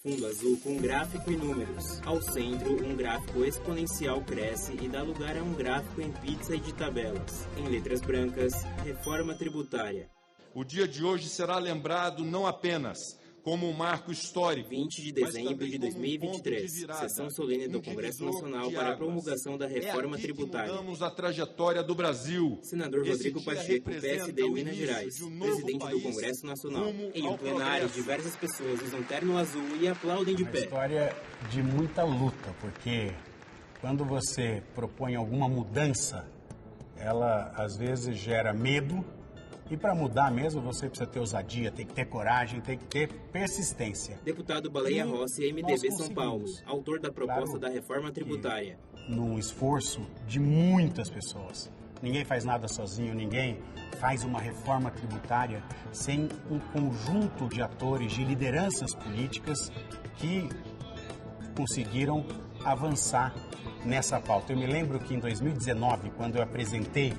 Fundo azul com gráfico e números. Ao centro, um gráfico exponencial cresce e dá lugar a um gráfico em pizza e de tabelas. Em letras brancas, reforma tributária. O dia de hoje será lembrado não apenas como um marco histórico. 20 de dezembro de 2023, sessão solene do Congresso Nacional para a promulgação da reforma tributária. Mudamos a trajetória do Brasil. Senador Rodrigo Pacheco, PSD Minas Gerais, presidente do Congresso Nacional. Em um plenário, diversas pessoas usam terno azul e aplaudem de pé. Uma história de muita luta, porque quando você propõe alguma mudança, ela às vezes gera medo. E para mudar mesmo, você precisa ter ousadia, tem que ter coragem, tem que ter persistência. Deputado Baleia Rossi, MDB São Paulo, autor da proposta da reforma tributária. Num esforço de muitas pessoas. Ninguém faz nada sozinho, ninguém faz uma reforma tributária sem um conjunto de atores, de lideranças políticas que conseguiram avançar nessa pauta. Eu me lembro que em 2019, quando eu apresentei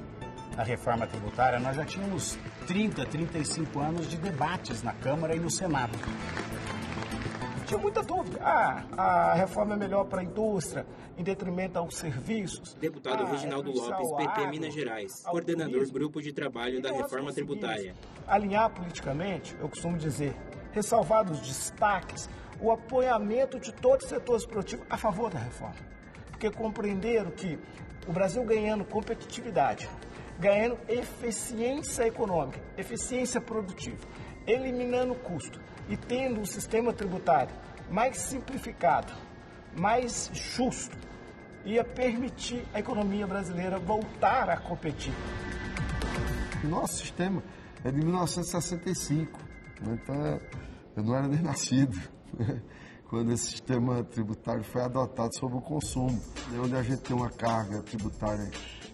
a reforma tributária, nós já tínhamos 35 anos de debates na Câmara e no Senado. Tinha muita dúvida. A reforma é melhor para a indústria, em detrimento aos serviços. Deputado Reginaldo Lopes, PT Minas Gerais, coordenador do Grupo de Trabalho da Reforma Tributária. Alinhar politicamente, eu costumo dizer, ressalvar os destaques, o apoiamento de todos os setores produtivos a favor da reforma. Porque compreenderam que o Brasil ganhando competitividade, ganhando eficiência econômica, eficiência produtiva, eliminando custo e tendo um sistema tributário mais simplificado, mais justo, ia permitir a economia brasileira voltar a competir. Nosso sistema é de 1965, então eu não era nem nascido quando esse sistema tributário foi adotado sobre o consumo, onde a gente tem uma carga tributária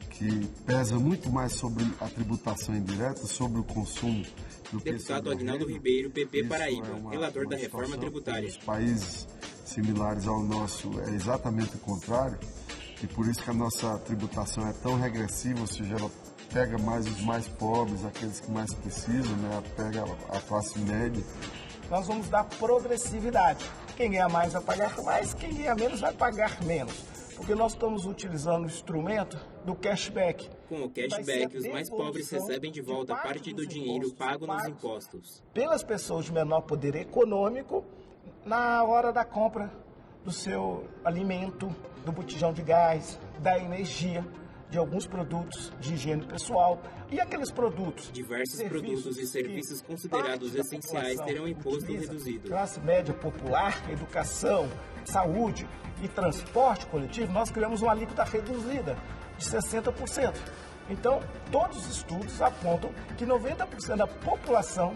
que pesa muito mais sobre a tributação indireta, sobre o consumo do que Deputado Aguinaldo Ribeiro, PP Paraíba, relator da reforma tributária. Os países similares ao nosso é exatamente o contrário, e por isso que a nossa tributação é tão regressiva, ou seja, ela pega mais os mais pobres, aqueles que mais precisam, né? Ela pega a classe média. Nós vamos dar progressividade. Quem ganha mais vai pagar mais, quem ganha menos vai pagar menos. Porque nós estamos utilizando o instrumento do cashback. Com o cashback, os mais pobres recebem de volta parte do dinheiro pago nos impostos. Pelas pessoas de menor poder econômico, na hora da compra do seu alimento, do botijão de gás, da energia, de alguns produtos de higiene pessoal e aqueles produtos. Diversos produtos e serviços considerados essenciais terão imposto reduzido. Classe média popular, educação, saúde e transporte coletivo, nós criamos uma alíquota reduzida de 60%. Então, todos os estudos apontam que 90% da população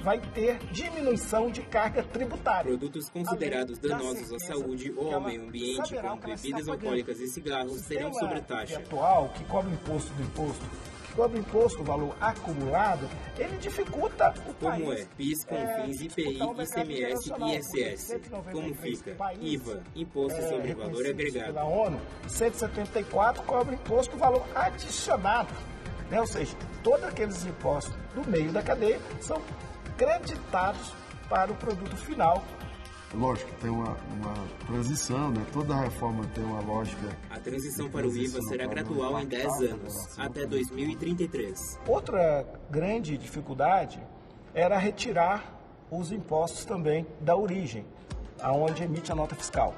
vai ter diminuição de carga tributária. Produtos considerados danosos à saúde ou ao meio ambiente, como bebidas alcoólicas e cigarros, terão sobretaxa. Atual, que cobra imposto do imposto, que cobra imposto do valor acumulado, ele dificulta o país. Como é? PIS, CONFINS, IPI, ICMS e ISS. Como fica? IVA, Imposto sobre Valor Agregado. Pela ONU, 174 cobra imposto do valor adicionado. Né? Ou seja, todos aqueles impostos do meio da cadeia são creditados para o produto final. Lógico que tem uma transição, né? Toda reforma tem uma lógica. A transição para o IVA será gradual em 10 anos, até 2033. Outra grande dificuldade era retirar os impostos também da origem, aonde emite a nota fiscal.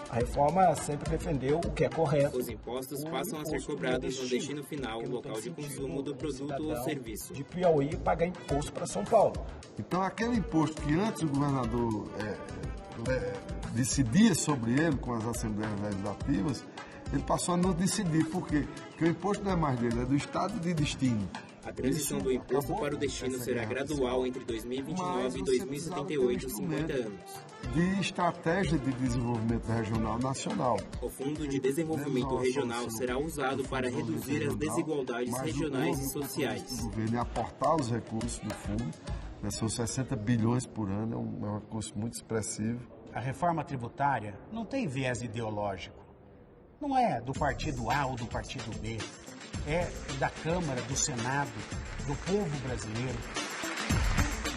A reforma sempre defendeu o que é correto. Os impostos passam a ser cobrados no destino final, local de consumo do produto ou serviço. De Piauí pagar imposto para São Paulo. Então, aquele imposto que antes o governador decidia sobre ele com as assembleias legislativas, ele passou a não decidir. Por quê? Porque o imposto não é mais dele, é do estado de destino. A transição do imposto para o destino será gradual entre 2029 e 2078, 50 anos. De estratégia de desenvolvimento regional nacional. O Fundo de Desenvolvimento Regional será usado para reduzir as desigualdades regionais e sociais. O governo aportar os recursos do fundo, né, são 60 bilhões por ano, é um recurso muito expressivo. A reforma tributária não tem viés ideológico. Não é do partido A ou do partido B. É da Câmara, do Senado, do povo brasileiro.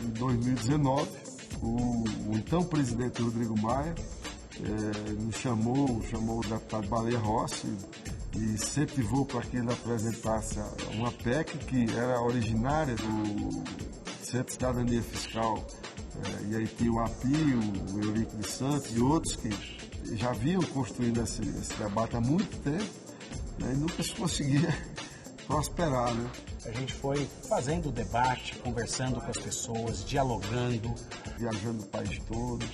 Em 2019, o então presidente Rodrigo Maia nos chamou o deputado Baleia Rossi e incentivou para que ele apresentasse uma PEC que era originária do Centro de Cidadania Fiscal, e aí tinha o API, o Eurico de Santos e outros que já vinham construindo esse debate há muito tempo, né, e nunca se conseguia prosperar, né? A gente foi fazendo o debate, conversando com as pessoas, dialogando. Viajando o país todo,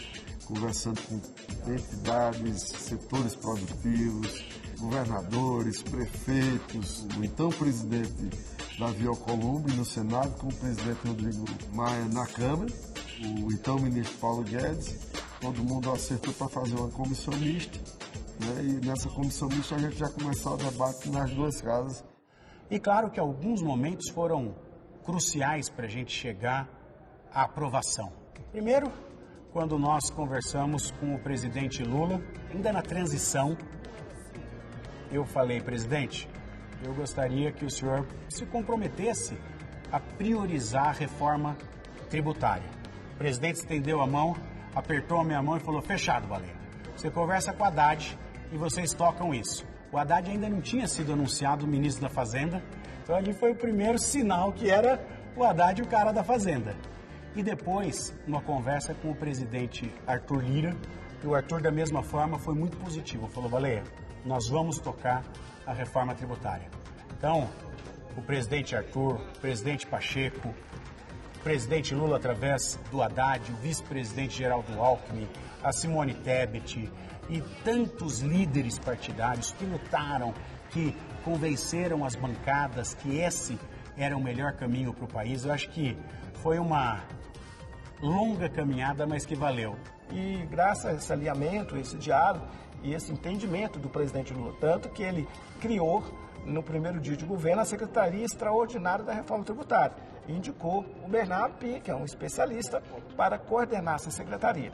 conversando com entidades, setores produtivos, governadores, prefeitos, o então presidente Davi Alcolumbre no Senado, com o presidente Rodrigo Maia na Câmara, o então ministro Paulo Guedes. Todo mundo acertou para fazer uma comissão mista, né? E nessa comissão mista a gente já começou o debate nas duas casas. E claro que alguns momentos foram cruciais para a gente chegar à aprovação. Primeiro, quando nós conversamos com o presidente Lula, ainda na transição, eu falei, presidente, eu gostaria que o senhor se comprometesse a priorizar a reforma tributária. O presidente estendeu a mão, apertou a minha mão e falou, fechado, Baleia. Você conversa com o Haddad e vocês tocam isso. O Haddad ainda não tinha sido anunciado ministro da Fazenda, então ali foi o primeiro sinal que era o Haddad o cara da Fazenda. E depois, uma conversa com o presidente Arthur Lira, e o Arthur, da mesma forma, foi muito positivo. Falou, Baleia, nós vamos tocar a reforma tributária. Então, o presidente Arthur, o presidente Pacheco, o presidente Lula através do Haddad, o vice-presidente Geraldo Alckmin, a Simone Tebet e tantos líderes partidários que lutaram, que convenceram as bancadas que esse era o melhor caminho para o país. Eu acho que foi uma longa caminhada, mas que valeu. E graças a esse alinhamento, esse diálogo e esse entendimento do presidente Lula, tanto que ele criou, no primeiro dia de governo, a Secretaria Extraordinária da Reforma Tributária. E indicou o Bernardo Pia, que é um especialista, para coordenar essa secretaria.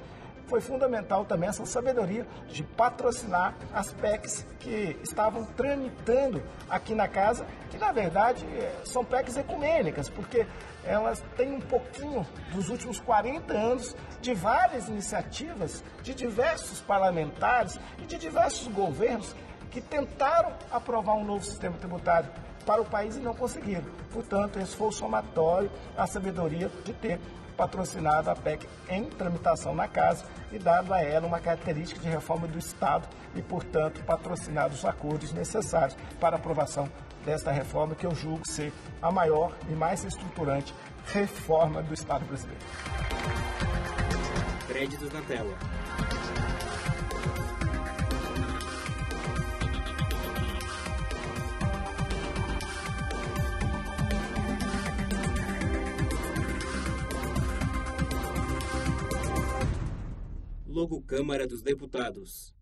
Foi fundamental também essa sabedoria de patrocinar as PECs que estavam tramitando aqui na casa, que na verdade são PECs ecumênicas, porque elas têm um pouquinho dos últimos 40 anos de várias iniciativas de diversos parlamentares e de diversos governos que tentaram aprovar um novo sistema tributário para o país e não conseguiram. Portanto, esse foi o somatório, a sabedoria de ter patrocinado a PEC em tramitação na casa e dado a ela uma característica de reforma do Estado e, portanto, patrocinado os acordos necessários para a aprovação desta reforma, que eu julgo ser a maior e mais estruturante reforma do Estado brasileiro. Créditos na tela. Logo Câmara dos Deputados.